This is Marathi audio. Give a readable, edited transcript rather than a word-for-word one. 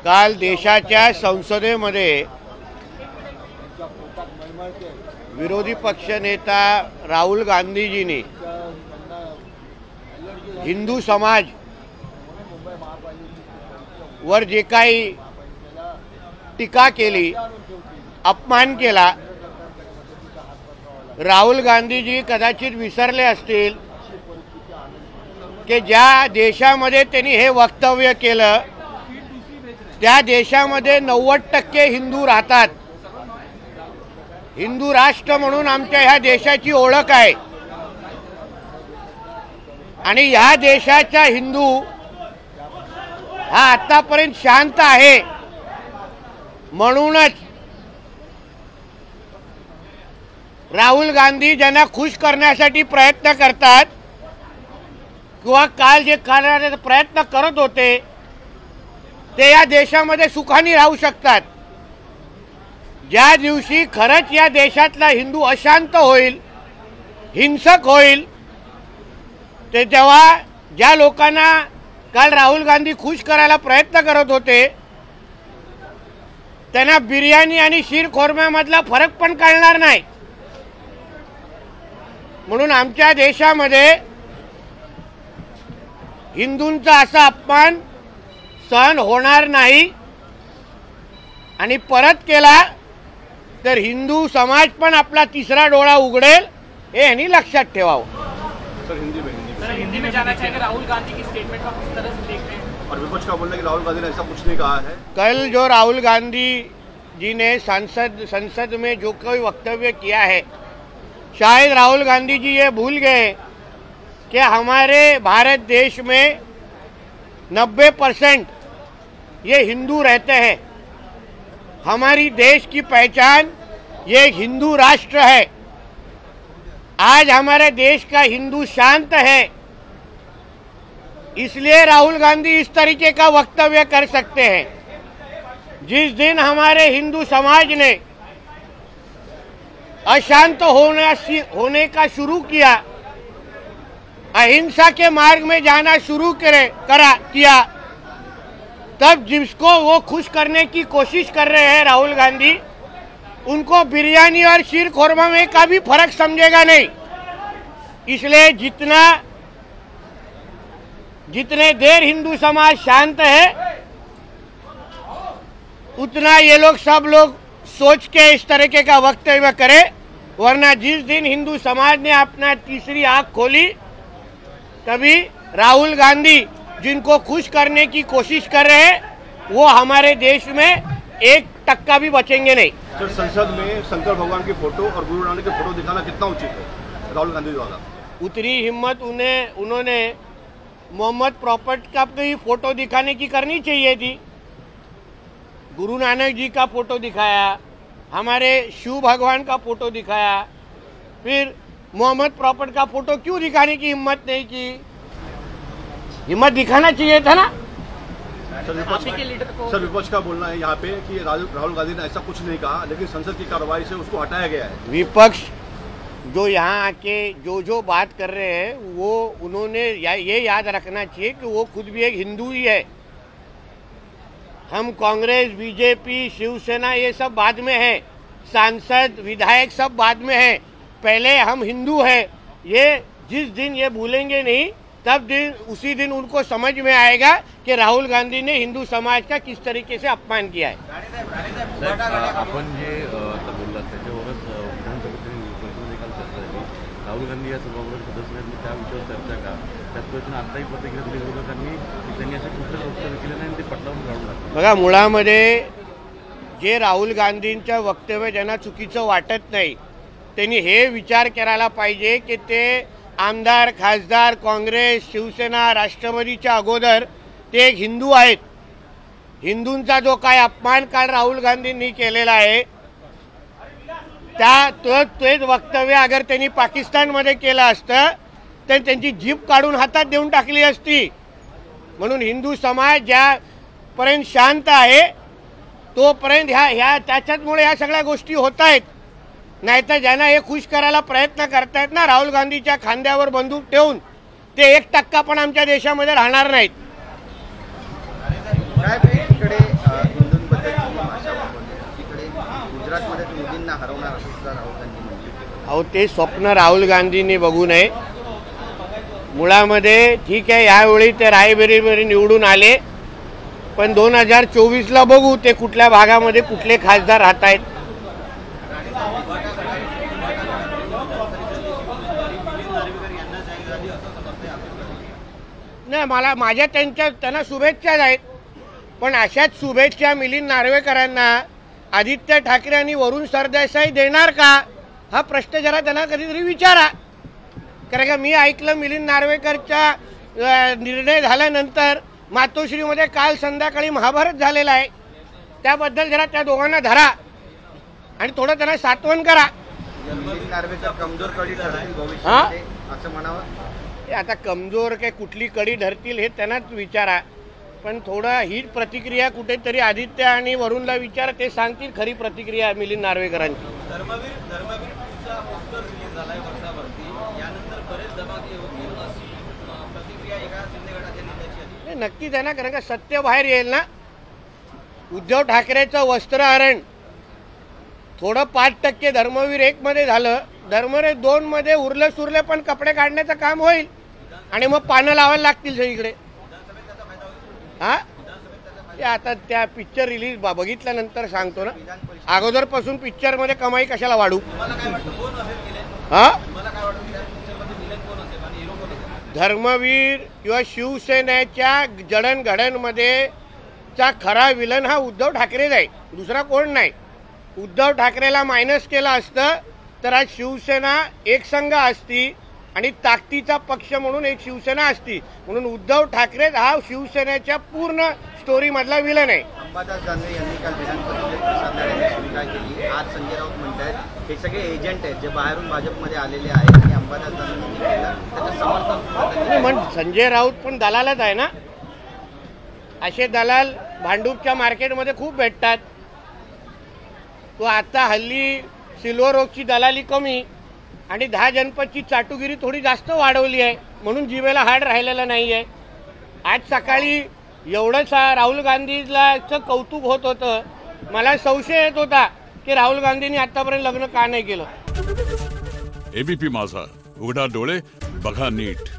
काल देशाच्या संसदेमध्ये विरोधी पक्षनेता राहुल गांधीजींनी हिंदू समाज वर जे काही टीका केली, अपमान केला, राहुल गांधीजी कदाचित विसरले असतील की ज्या देशामध्ये त्यांनी हे वक्तव्य केलं त्या देशामध्ये 90% हिंदू राहतात। हिंदू राष्ट्र म्हणून आमच्या ह्या देशाची ओळख आहे आणि ह्या देशाचा हिंदू हा आतापर्यंत शांत आहे। म्हणूनच राहुल गांधी ज्यांना खुश करण्यासाठी प्रयत्न करतात किंवा काल जे करण्याचा प्रयत्न करत होते ते या देशामध्ये सुखाने राहू शकतात। ज्या दिवशी खरंच या देशातला हिंदू अशांत होईल, हिंसक होईल, ते तेव्हा ज्या लोकांना काल राहुल गांधी खुश करायला प्रयत्न करत होते त्यांना बिर्याणी आणि शीरखोरम्यामधला फरक पण कळणार नाही। म्हणून आमच्या देशामध्ये हिंदूंचा असा अपमान सहन होणार नाही आणि परत केला तर हिंदू समाज पण आपला तिसरा डोळा उघडेल, हे यांनी लक्षात ठेवावं। हिंदी में जानना चाहेंगे राहुल गांधी की स्टेटमेंट को किस तरह से देख रहे हैं? और विपक्ष का बोलना है कि राहुल गांधी ने ऐसा कुछ नहीं कहा है। कल जो राहुल गांधी जी ने संसद में जो कोई वक्तव्य किया है, शायद राहुल गांधी जी ये भूल गए कि हमारे भारत देश में 90% ये हिंदू रहते हैं। हमारी देश की पहचान ये एक हिंदू राष्ट्र है। आज हमारे देश का हिंदू शांत है, इसलिए राहुल गांधी इस तरीके का वक्तव्य कर सकते हैं। जिस दिन हमारे हिंदू समाज ने अशांत होने का शुरू किया, अहिंसा के मार्ग में जाना शुरू किया, तब जिसको वो खुश करने की कोशिश कर रहे हैं राहुल गांधी, उनको बिरयानी और शीरखोरमा में का भी फर्क समझेगा नहीं। इसलिए जितने देर हिंदू समाज शांत है उतना ये लोग सब लोग सोच के इस तरीके का वक्तव्य करे, वरना जिस दिन हिंदू समाज ने अपना तीसरी आंख खोली तभी राहुल गांधी जिनको खुश करने की कोशिश कर रहे हैं वो हमारे देश में 1% भी बचेंगे नहीं। सर, संसद में शंकर भगवान की फोटो और गुरु नानक की फोटो दिखाना कितना उचित है राहुल गांधी द्वारा? उतनी हिम्मत उन्होंने मोहम्मद प्रॉपर्ट का भी फोटो दिखाने की करनी चाहिए थी। गुरु नानक जी का फोटो दिखाया, हमारे शिव भगवान का फोटो दिखाया, फिर मोहम्मद प्रॉपर्ट का फोटो क्यों दिखाने की हिम्मत नहीं की? हिम्मत दिखाना चाहिए था ना। सर, विपक्ष का बोलना है यहाँ पे कि राहुल गांधी ने ऐसा कुछ नहीं कहा, लेकिन संसद की कार्रवाई से उसको हटाया गया है। विपक्ष जो यहाँ आके जो बात कर रहे हैं वो उन्होंने ये याद रखना चाहिए कि वो खुद भी एक हिंदू ही है। हम कांग्रेस, बीजेपी, शिवसेना ये सब बाद में है, सांसद, विधायक सब बाद में है, पहले हम हिंदू हैं। ये जिस दिन ये भूलेंगे नहीं तब उसी दिन उनको समझ में आएगा कि राहुल गांधी ने हिंदू समाज का किस तरीके से अपमान किया है। आपण जे बोललात त्याच्यावरच विधानसभेमध्ये काल चर्चा झाली। राहुल गांधी या सभागृह सदस्यांनी त्या विषयावर चर्चा का, त्याच पद्धतीने आताही प्रतिक्रिया दिली विरोधकांनी की त्यांनी असे कुठलं वक्तव्य केलं नाही ते पटलावून काढून टाकलं। बघा, मुळामध्ये जे राहुल गांधींचं वक्तव्य ज्यांना चुकीचं वाटत नाही त्यांनी हे विचार करायला पाहिजे की ते आमदार, खासदार, काँग्रेस, शिवसेना, राष्ट्रवादीच्या अगोदर ते एक हिंदू आहेत। हिंदूंचा जो काय अपमान काल राहुल गांधींनी केलेला आहे तेच वक्तव्य अगर त्यांनी पाकिस्तानमध्ये केलं असतं तर त्यांची जीभ काढून हातात देऊन टाकली असती। म्हणून हिंदू समाज ज्यापर्यंत शांत आहे तोपर्यंत ह्या त्याच्यामुळे ह्या सगळ्या गोष्टी होत आहेत। नाहीतर ज्यांना हे खुश करायला प्रयत्न करतायत ना राहुल गांधीच्या खांद्यावर बंदूक ठेवून, ते 1% पण आमच्या देशामध्ये राहणार नाहीत। अहो ते स्वप्न राहुल गांधींनी बघू नये. मुळामध्ये ठीक आहे, यावेळी ते रायबरेलीमध्ये निवडून आले, पण 2024ला बघू ते कुठल्या भागामध्ये कुठले खासदार राहत आहेत. नाही, मला माझ्या त्यांना शुभेच्छाच आहेत, पण अशाच शुभेच्छा मिलिंद नार्वेकरांना आदित्य ठाकरे आणि वरुण सरदेसाई देणार का, हा प्रश्न जरा त्यांना कधीतरी विचारा. कारण का मी ऐकलं मिलिंद नार्वेकरचा निर्णय झाल्यानंतर मातोश्रीमध्ये काल संध्याकाळी महाभारत झालेला आहे. त्याबद्दल जरा त्या दोघांना धरा आणि थोडं त्यांना सात्वन करा. मिलिंद नार्वेकर कमजोर कडी ठरतील भविष्यात असं म्हणावं. आता कमजोर काय कुठली कडी धरतील हे त्यांनाच विचारा, पण थोडा ही प्रतिक्रिया कुठेतरी आदित्य आणि वरुणला विचारा, ते सांगतील खरी प्रतिक्रिया मिलिंद नार्वेकरांची. नक्कीच आहे ना, कारण का सत्य बाहेर येईल ना. उद्धव ठाकरेचं वस्त्रहरण थोडं 5% धर्मवीर 1 मध्ये झालं, धर्मवीर 2 मध्ये उरलं सुरले पण कपडे काढण्याचं काम होईल आणि मग पानं लावायला लागतील सगळीकडे. हा ते आता त्या पिक्चर रिलीज बघितल्यानंतर सांगतो ना. अगोदरपासून पिक्चर मध्ये कमाई कशाला वाढू. हा धर्मवीर किंवा शिवसेनेच्या जडणघडणमध्ये चा खरा विलन हा उद्धव ठाकरेच आहे, दुसरा कोण नाही. उद्धव ठाकरेला मायनस केलं असतं तर आज शिवसेना एक संघ असती आणि ताकदीचा पक्ष म्हणून एक शिवसेना असती. म्हणून उद्धव ठाकरे हा शिवसेनेच्या पूर्ण स्टोरी मधला विलन आहे. अंबादास दानवे यांनी काल विधान परिषदेत साधारण भूमिका केली. आज संजय राऊत म्हणतात हे सगळे एजंट आहेत जे बाहेरून भाजपमध्ये आलेले आहेत आणि अंबादास दानवेंनी केलं त्याचं समर्थन. संजय राऊत पण दलालच आहे ना. असे दलाल भांडूपच्या मार्केटमध्ये खूप भेटतात. तो आता हल्ली सिल्वर ओकची दलाली कमी आणि 10 जनपदची चाटुगिरी थोडी जास्त वाढवली आहे, म्हणून जीवेला हाड राहिलेला नाही आहे. आज सकाळी एवढंच राहुल गांधीचं कौतुक होत होतं, मला संशय येत होता की राहुल गांधींनी आतापर्यंत लग्न का नाही केलं. एबीपी माझा, उघडा डोळे बघा नीट.